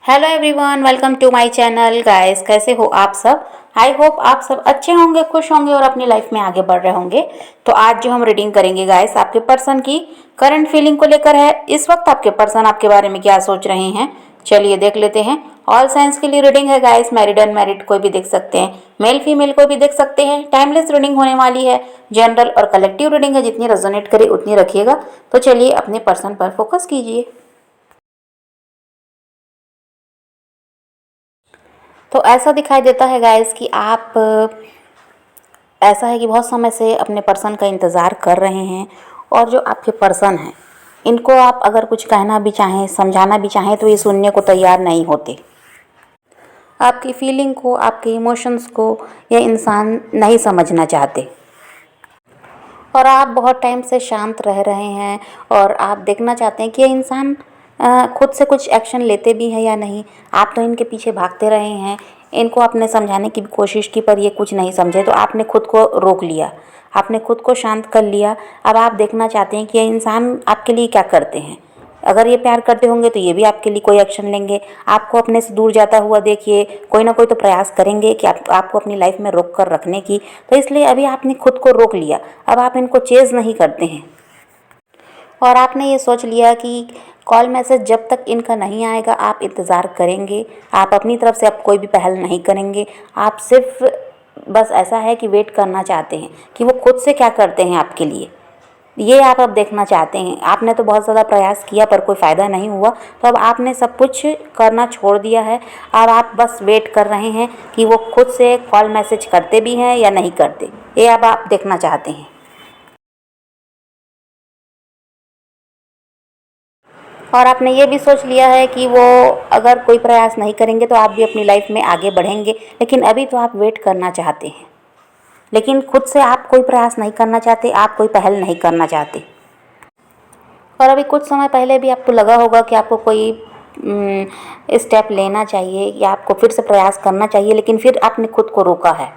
Hello everyone, welcome to my channel. Guys, कैसे हो आप सब? आई होप आप सब अच्छे होंगे, खुश होंगे और अपनी लाइफ में आगे बढ़ रहे होंगे। तो आज जो हम रीडिंग करेंगे गाइस, आपके पर्सन की करंट फीलिंग को लेकर है। इस वक्त आपके पर्सन आपके बारे में क्या सोच रहे हैं, चलिए देख लेते हैं। ऑल साइंस के लिए रीडिंग है गाइस, मैरिड अनमैरिड कोई भी देख सकते हैं, मेल फीमेल कोई भी देख सकते हैं। टाइमलेस रीडिंग होने वाली है, जनरल और कलेक्टिव रीडिंग है, जितनी रेजोनेट करे उतनी रखिएगा। तो चलिए अपने पर्सन पर फोकस कीजिए। तो ऐसा दिखाई देता है गाइस कि आप ऐसा है कि बहुत समय से अपने पर्सन का इंतज़ार कर रहे हैं। और जो आपके पर्सन हैं, इनको आप अगर कुछ कहना भी चाहें, समझाना भी चाहें, तो ये सुनने को तैयार नहीं होते। आपकी फीलिंग को, आपके इमोशंस को ये इंसान नहीं समझना चाहते। और आप बहुत टाइम से शांत रह रहे हैं और आप देखना चाहते हैं कि ये इंसान खुद से कुछ एक्शन लेते भी हैं या नहीं। आप तो इनके पीछे भागते रहे हैं, इनको आपने समझाने की भी कोशिश की, पर ये कुछ नहीं समझे, तो आपने खुद को रोक लिया, आपने खुद को शांत कर लिया। अब आप देखना चाहते हैं कि ये इंसान आपके लिए क्या करते हैं। अगर ये प्यार करते होंगे तो ये भी आपके लिए कोई एक्शन लेंगे। आपको अपने से दूर जाता हुआ देखिए, कोई ना कोई तो प्रयास करेंगे कि आपको अपनी लाइफ में रोक कर रखने की। तो इसलिए अभी आपने खुद को रोक लिया, अब आप इनको चेज़ नहीं करते हैं। और आपने ये सोच लिया कि कॉल मैसेज जब तक इनका नहीं आएगा आप इंतज़ार करेंगे। आप अपनी तरफ से अब कोई भी पहल नहीं करेंगे। आप सिर्फ बस ऐसा है कि वेट करना चाहते हैं कि वो खुद से क्या करते हैं आपके लिए, ये आप अब देखना चाहते हैं। आपने तो बहुत ज़्यादा प्रयास किया पर कोई फ़ायदा नहीं हुआ, तो अब आपने सब कुछ करना छोड़ दिया है। अब आप बस वेट कर रहे हैं कि वो खुद से कॉल मैसेज करते भी हैं या नहीं करते, ये अब आप देखना चाहते हैं। और आपने ये भी सोच लिया है कि वो अगर कोई प्रयास नहीं करेंगे तो आप भी अपनी लाइफ में आगे बढ़ेंगे। लेकिन अभी तो आप वेट करना चाहते हैं, लेकिन खुद से आप कोई प्रयास नहीं करना चाहते, आप कोई पहल नहीं करना चाहते। और अभी कुछ समय पहले भी आपको लगा होगा कि आपको कोई स्टेप लेना चाहिए या आपको फिर से प्रयास करना चाहिए, लेकिन फिर आपने खुद को रोका है।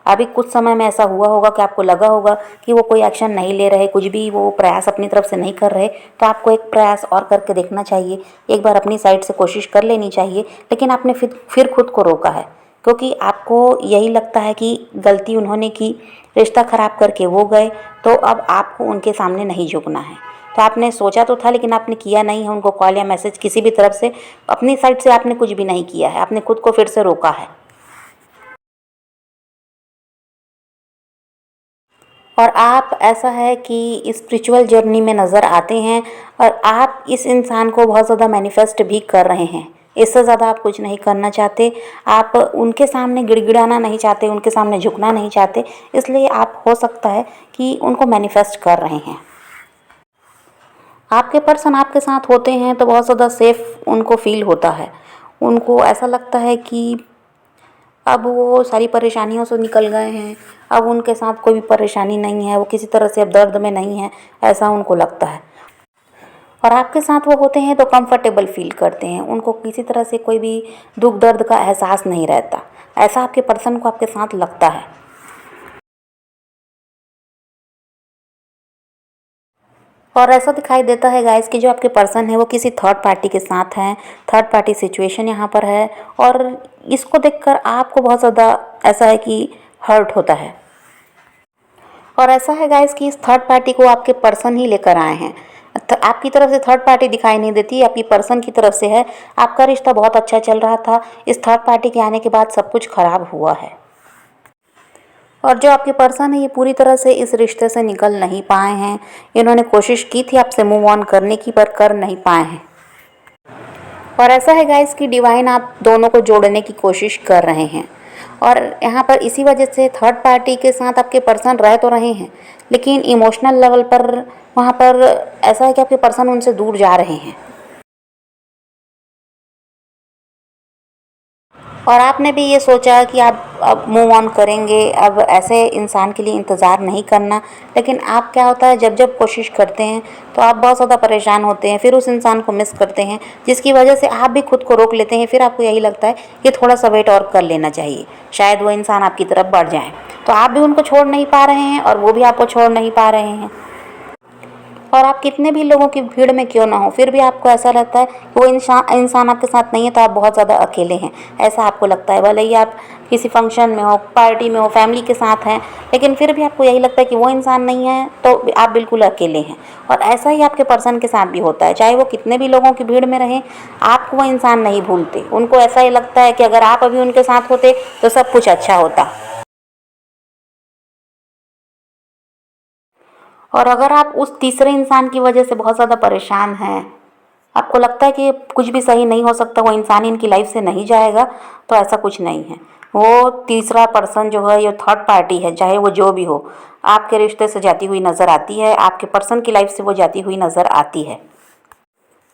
अभी कुछ समय में ऐसा हुआ होगा कि आपको लगा होगा कि वो कोई एक्शन नहीं ले रहे, कुछ भी वो प्रयास अपनी तरफ से नहीं कर रहे, तो आपको एक प्रयास और करके देखना चाहिए, एक बार अपनी साइड से कोशिश कर लेनी चाहिए। लेकिन आपने फिर खुद को रोका है, क्योंकि आपको यही लगता है कि गलती उन्होंने की, रिश्ता ख़राब करके वो गए, तो अब आपको उनके सामने नहीं झुकना है। तो आपने सोचा तो था, लेकिन आपने किया नहीं है उनको कॉल या मैसेज, किसी भी तरफ से अपनी साइड से आपने कुछ भी नहीं किया है, आपने खुद को फिर से रोका है। और आप ऐसा है कि स्पिरिचुअल जर्नी में नज़र आते हैं और आप इस इंसान को बहुत ज़्यादा मैनिफेस्ट भी कर रहे हैं। इससे ज़्यादा आप कुछ नहीं करना चाहते। आप उनके सामने गिड़गिड़ाना नहीं चाहते, उनके सामने झुकना नहीं चाहते, इसलिए आप हो सकता है कि उनको मैनिफेस्ट कर रहे हैं। आपके पर्सन आपके साथ होते हैं तो बहुत ज़्यादा सेफ उनको फील होता है। उनको ऐसा लगता है कि अब वो सारी परेशानियों से निकल गए हैं, अब उनके साथ कोई भी परेशानी नहीं है, वो किसी तरह से अब दर्द में नहीं है, ऐसा उनको लगता है। और आपके साथ वो होते हैं तो कंफर्टेबल फील करते हैं, उनको किसी तरह से कोई भी दुख दर्द का एहसास नहीं रहता, ऐसा आपके पर्सन को आपके साथ लगता है। और ऐसा दिखाई देता है गाइस कि जो आपके पर्सन है वो किसी थर्ड पार्टी के साथ हैं, थर्ड पार्टी सिचुएशन यहाँ पर है। और इसको देखकर आपको बहुत ज़्यादा ऐसा है कि हर्ट होता है। और ऐसा है गाइस कि इस थर्ड पार्टी को आपके पर्सन ही लेकर आए हैं। आपकी तरफ से थर्ड पार्टी दिखाई नहीं देती, आपकी पर्सन की तरफ से है। आपका रिश्ता बहुत अच्छा चल रहा था, इस थर्ड पार्टी के आने के बाद सब कुछ खराब हुआ है। और जो आपके पर्सन है ये पूरी तरह से इस रिश्ते से निकल नहीं पाए हैं। इन्होंने कोशिश की थी आपसे मूव ऑन करने की, पर कर नहीं पाए हैं। और ऐसा है गाइस कि डिवाइन आप दोनों को जोड़ने की कोशिश कर रहे हैं। और यहाँ पर इसी वजह से थर्ड पार्टी के साथ आपके पर्सन रह तो रहे हैं, लेकिन इमोशनल लेवल पर वहाँ पर ऐसा है कि आपके पर्सन उनसे दूर जा रहे हैं। और आपने भी ये सोचा कि आप अब मूव ऑन करेंगे, अब ऐसे इंसान के लिए इंतज़ार नहीं करना। लेकिन आप क्या होता है, जब जब कोशिश करते हैं तो आप बहुत ज़्यादा परेशान होते हैं, फिर उस इंसान को मिस करते हैं, जिसकी वजह से आप भी खुद को रोक लेते हैं। फिर आपको यही लगता है कि थोड़ा सा वेट और कर लेना चाहिए, शायद वो इंसान आपकी तरफ बढ़ जाए। तो आप भी उनको छोड़ नहीं पा रहे हैं और वो भी आपको छोड़ नहीं पा रहे हैं। और आप कितने भी लोगों की भीड़ में क्यों ना हो, फिर भी आपको ऐसा लगता है कि वो इंसान आपके साथ नहीं है, तो आप बहुत ज़्यादा अकेले हैं, ऐसा आपको लगता है। भले ही आप किसी फंक्शन में हो, पार्टी में हो, फैमिली के साथ हैं, लेकिन फिर भी आपको यही लगता है कि वो इंसान नहीं है, तो आप बिल्कुल अकेले हैं। और ऐसा ही आपके पर्सन के साथ भी होता है, चाहे वो कितने भी लोगों की भीड़ में रहें, आपको वो इंसान नहीं भूलते। उनको ऐसा ही लगता है कि अगर आप अभी उनके साथ होते तो सब कुछ अच्छा होता। और अगर आप उस तीसरे इंसान की वजह से बहुत ज़्यादा परेशान हैं, आपको लगता है कि कुछ भी सही नहीं हो सकता, वो इंसान इनकी लाइफ से नहीं जाएगा, तो ऐसा कुछ नहीं है। वो तीसरा पर्सन जो है, ये थर्ड पार्टी है, चाहे वो जो भी हो, आपके रिश्ते से जाती हुई नज़र आती है, आपके पर्सन की लाइफ से वो जाती हुई नज़र आती है।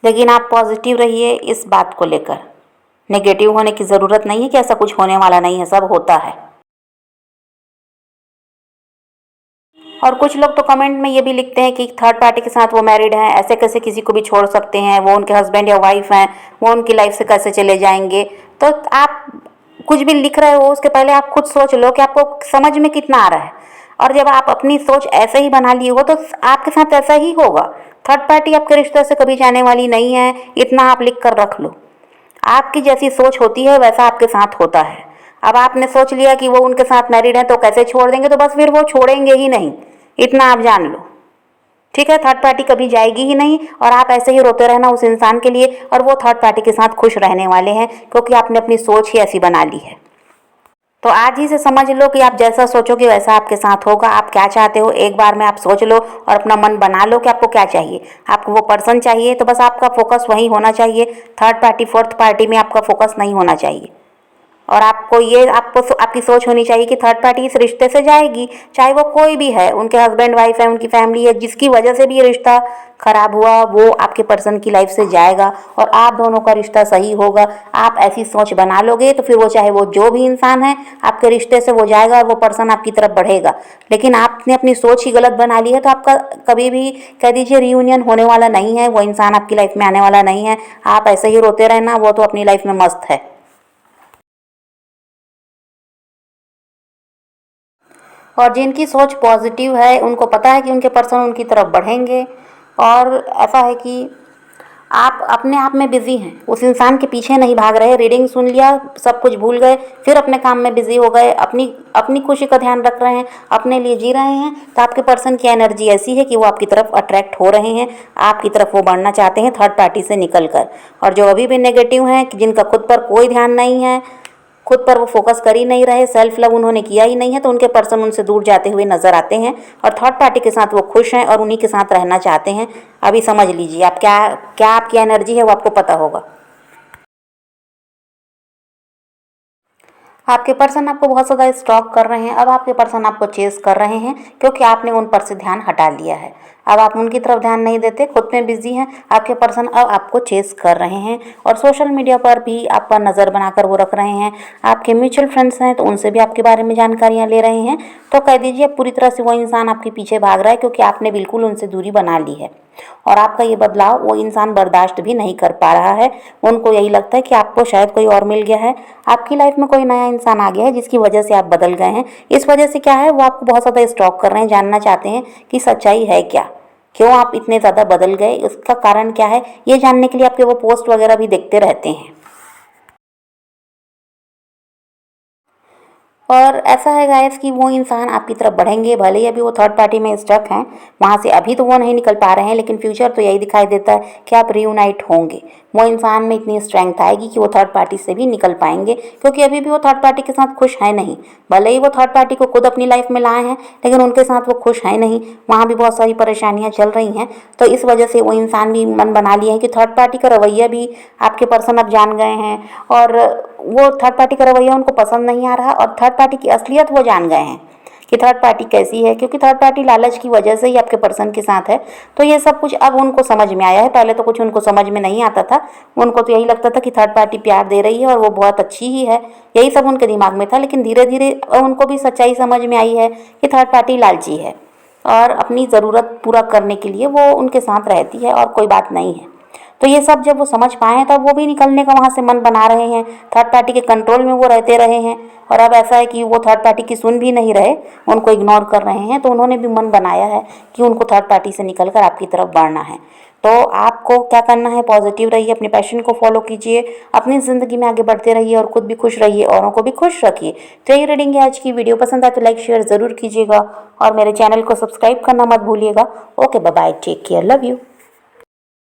लेकिन आप पॉजिटिव रहिए इस बात को लेकर, नेगेटिव होने की ज़रूरत नहीं है कि ऐसा कुछ होने वाला नहीं है, सब होता है। और कुछ लोग तो कमेंट में ये भी लिखते हैं कि थर्ड पार्टी के साथ वो मैरिड हैं, ऐसे कैसे किसी को भी छोड़ सकते हैं, वो उनके हस्बैंड या वाइफ हैं, वो उनकी लाइफ से कैसे चले जाएंगे। तो आप कुछ भी लिख रहे हो उसके पहले आप खुद सोच लो कि आपको समझ में कितना आ रहा है। और जब आप अपनी सोच ऐसे ही बना लिए हो तो आपके साथ ऐसा ही होगा। थर्ड पार्टी आपके रिश्ते से कभी जाने वाली नहीं है, इतना आप लिख कर रख लो। आपकी जैसी सोच होती है वैसा आपके साथ होता है। अब आपने सोच लिया कि वो उनके साथ मैरिड है तो कैसे छोड़ देंगे, तो बस फिर वो छोड़ेंगे ही नहीं, इतना आप जान लो। ठीक है, थर्ड पार्टी कभी जाएगी ही नहीं, और आप ऐसे ही रोते रहना उस इंसान के लिए, और वो थर्ड पार्टी के साथ खुश रहने वाले हैं, क्योंकि आपने अपनी सोच ही ऐसी बना ली है। तो आज ही से समझ लो कि आप जैसा सोचोगे वैसा आपके साथ होगा। आप क्या चाहते हो एक बार में आप सोच लो और अपना मन बना लो कि आपको क्या चाहिए। आपको वो पर्सन चाहिए तो बस आपका फोकस वही होना चाहिए, थर्ड पार्टी फोर्थ पार्टी में आपका फोकस नहीं होना चाहिए। और आपको आपकी सोच होनी चाहिए कि थर्ड पार्टी इस रिश्ते से जाएगी, चाहे वो कोई भी है, उनके हस्बैंड वाइफ है, उनकी फैमिली है, जिसकी वजह से भी ये रिश्ता खराब हुआ, वो आपके पर्सन की लाइफ से जाएगा और आप दोनों का रिश्ता सही होगा। आप ऐसी सोच बना लोगे तो फिर वो चाहे वो जो भी इंसान है, आपके रिश्ते से वो जाएगा और वो पर्सन आपकी तरफ बढ़ेगा। लेकिन आपने अपनी सोच ही गलत बना ली है तो आपका कभी भी कह दीजिए रियूनियन होने वाला नहीं है, वो इंसान आपकी लाइफ में आने वाला नहीं है। आप ऐसे ही रोते रहना, वो तो अपनी लाइफ में मस्त है। और जिनकी सोच पॉजिटिव है उनको पता है कि उनके पर्सन उनकी तरफ बढ़ेंगे। और ऐसा है कि आप अपने आप में बिज़ी हैं, उस इंसान के पीछे नहीं भाग रहे, रीडिंग सुन लिया, सब कुछ भूल गए, फिर अपने काम में बिज़ी हो गए, अपनी अपनी खुशी का ध्यान रख रहे हैं, अपने लिए जी रहे हैं। तो आपके पर्सन की एनर्जी ऐसी है कि वो आपकी तरफ अट्रैक्ट हो रहे हैं, आपकी तरफ वो बढ़ना चाहते हैं थर्ड पार्टी से निकल कर। और जो अभी भी नेगेटिव हैं, जिनका खुद पर कोई ध्यान नहीं है, खुद पर वो फोकस कर ही नहीं रहे, सेल्फ लव उन्होंने किया ही नहीं है, तो उनके पर्सन उनसे दूर जाते हुए नजर आते हैं और थर्ड पार्टी के साथ वो खुश हैं और उन्हीं के साथ रहना चाहते हैं। अभी समझ लीजिए आप क्या क्या आपकी एनर्जी है वो आपको पता होगा। आपके पर्सन आपको बहुत ज़्यादा स्टॉक कर रहे हैं, अब आपके पर्सन आपको चेस कर रहे हैं क्योंकि आपने उन पर से ध्यान हटा लिया है। अब आप उनकी तरफ ध्यान नहीं देते, खुद में बिजी हैं। आपके पर्सन अब आपको चेस कर रहे हैं और सोशल मीडिया पर भी आप पर नज़र बनाकर वो रख रहे हैं। आपके म्यूचुअल फ्रेंड्स हैं तो उनसे भी आपके बारे में जानकारियाँ ले रहे हैं। तो कह दीजिए पूरी तरह से वो इंसान आपके पीछे भाग रहा है क्योंकि आपने बिल्कुल उनसे दूरी बना ली है। और आपका ये बदलाव वो इंसान बर्दाश्त भी नहीं कर पा रहा है। उनको यही लगता है कि आपको शायद कोई और मिल गया है, आपकी लाइफ में कोई नया इंसान आ गया है जिसकी वजह से आप बदल गए हैं। इस वजह से क्या है, वो आपको बहुत ज़्यादा स्टॉक कर रहे हैं, जानना चाहते हैं कि सच्चाई है क्या, क्यों आप इतने ज़्यादा बदल गए, उसका कारण क्या है, ये जानने के लिए आपके वो पोस्ट वगैरह भी देखते रहते हैं। और ऐसा है गाइस कि वो इंसान आपकी तरफ बढ़ेंगे, भले ही अभी वो थर्ड पार्टी में स्टक हैं, वहाँ से अभी तो वो नहीं निकल पा रहे हैं, लेकिन फ्यूचर तो यही दिखाई देता है कि आप रीयूनाइट होंगे। वो इंसान में इतनी स्ट्रेंथ आएगी कि वो थर्ड पार्टी से भी निकल पाएंगे, क्योंकि अभी भी वो थर्ड पार्टी के साथ खुश है नहीं। भले ही वो थर्ड पार्टी को खुद अपनी लाइफ में लाए हैं, लेकिन उनके साथ वो खुश है नहीं, वहाँ भी बहुत सारी परेशानियाँ चल रही हैं। तो इस वजह से वो इंसान भी मन बना लिए हैं कि थर्ड पार्टी का रवैया भी आपके पर्सन अब जान गए हैं, और वो थर्ड पार्टी का रवैया उनको पसंद नहीं आ रहा, और थर्ड पार्टी की असलियत वो जान गए हैं कि थर्ड पार्टी कैसी है, क्योंकि थर्ड पार्टी लालच की वजह से ही आपके पर्सन के साथ है। तो ये सब कुछ अब उनको समझ में आया है, पहले तो कुछ उनको समझ में नहीं आता था। उनको तो यही लगता था कि थर्ड पार्टी प्यार दे रही है और वो बहुत अच्छी ही है, यही सब उनके दिमाग में था। लेकिन धीरे धीरे उनको भी सच्चाई समझ में आई है कि थर्ड पार्टी लालची है और अपनी ज़रूरत पूरा करने के लिए वो उनके साथ रहती है और कोई बात नहीं है। तो ये सब जब वो समझ पाए हैं तब वो भी निकलने का वहाँ से मन बना रहे हैं, थर्ड पार्टी के कंट्रोल में वो रहते रहे हैं और अब ऐसा है कि वो थर्ड पार्टी की सुन भी नहीं रहे, उनको इग्नोर कर रहे हैं। तो उन्होंने भी मन बनाया है कि उनको थर्ड पार्टी से निकल कर आपकी तरफ बढ़ना है। तो आपको क्या करना है, पॉजिटिव रहिए, अपने पैशन को फॉलो कीजिए, अपनी ज़िंदगी में आगे बढ़ते रहिए और खुद भी खुश रहिए, औरों को भी खुश रखिए। तो यही रीडिंग है आज की। वीडियो पसंद आए तो लाइक शेयर ज़रूर कीजिएगा और मेरे चैनल को सब्सक्राइब करना मत भूलिएगा। Okay, bye bye, take care, love you.